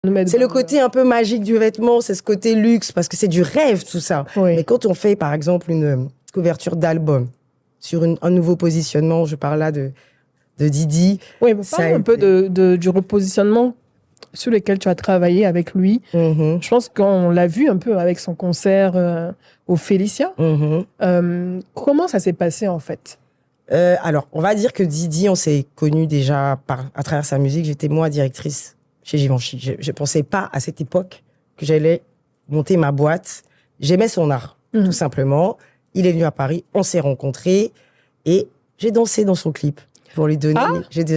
C'est le côté un peu magique du vêtement, c'est ce côté luxe, parce que c'est du rêve, tout ça. Oui. Mais quand on fait, par exemple, une couverture d'album sur un nouveau positionnement, je parle là de Didi. Oui, mais parle un peu du repositionnement sur lequel tu as travaillé avec lui. Mm-hmm. Je pense qu'on l'a vu un peu avec son concert au Félicia. Mm-hmm. Comment ça s'est passé, en fait? Alors, on va dire que Didi, on s'est connus déjà à travers sa musique. J'étais, moi, directrice chez Givenchy. Je ne pensais pas, à cette époque, que j'allais monter ma boîte. J'aimais son art, tout simplement. Il est venu à Paris, on s'est rencontrés et j'ai dansé dans son clip pour lui donner... Ah, c'est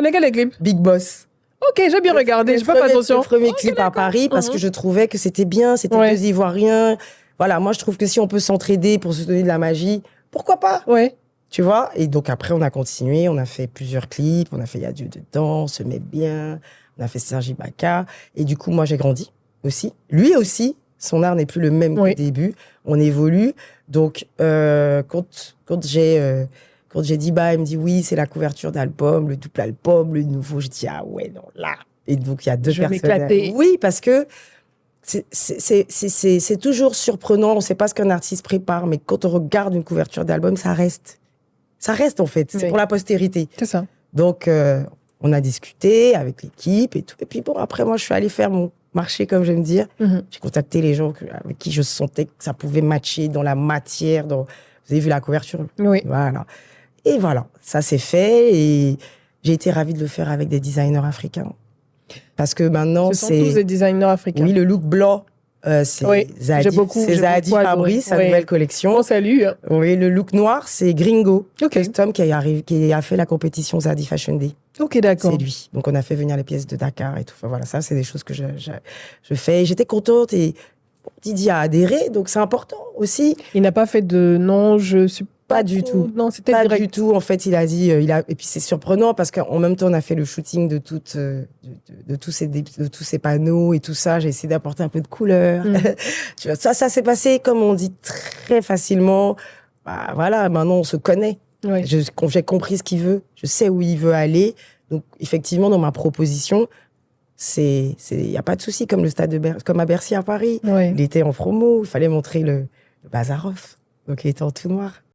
lesquels les clips? Big Boss. Ok, j'ai bien regardé, j'ai pas fait attention. Le premier clip à Paris, parce que je trouvais que c'était bien, c'était deux Ivoiriens. Voilà, moi, je trouve que si on peut s'entraider pour se donner de la magie, pourquoi pas? Ouais. Tu vois? Et donc, après, on a continué, on a fait plusieurs clips, on a fait Y'a Dieu dedans, On se met bien, on a fait Sergi Baka. Et du coup, moi, j'ai grandi aussi. Lui aussi, son art n'est plus le même qu'au début. On évolue. Donc, quand j'ai dit, bah, il me dit, oui, c'est la couverture d'album, le double album, le nouveau. Je dis, ah ouais, non, là. Et donc, il y a deux personnes. Oui, parce que c'est toujours surprenant. On ne sait pas ce qu'un artiste prépare, mais quand on regarde une couverture d'album, ça reste. Ça reste, en fait. C'est pour la postérité. C'est ça. Donc, on a discuté avec l'équipe et tout. Et puis, bon, après, moi, je suis allée faire mon marché, comme j'aime dire. J'ai contacté les gens avec qui je sentais que ça pouvait matcher dans la matière. Vous avez vu la couverture? Oui. Voilà. Et voilà, ça s'est fait. Et j'ai été ravie de le faire avec des designers africains. Parce que maintenant, ce sont tous des designers africains. Oui, le look blanc. C'est Zadi Fabrice, sa nouvelle collection. On salue. Oui, le look noir, c'est Gringo Custom qui a fait la compétition Zadi Fashion Day. Ok, d'accord. C'est lui. Donc, on a fait venir les pièces de Dakar et tout. Enfin, voilà, ça, c'est des choses que je fais. J'étais contente et Didi a adhéré, donc c'est important aussi. Il n'a pas fait de non, je suis pas du tout. Non, c'était pas direct. du tout. En fait, il a dit, et puis c'est surprenant parce qu'en même temps, on a fait le shooting de tous ces panneaux et tout ça. J'ai essayé d'apporter un peu de couleur. Tu vois, ça s'est passé, comme on dit, très facilement. Bah, voilà, maintenant, on se connaît. Oui. J'ai compris ce qu'il veut. Je sais où il veut aller. Donc, effectivement, dans ma proposition, il n'y a pas de souci, comme comme à Bercy à Paris. Oui. Il était en promo, il fallait montrer le Bazaroff. Donc, il était en tout noir.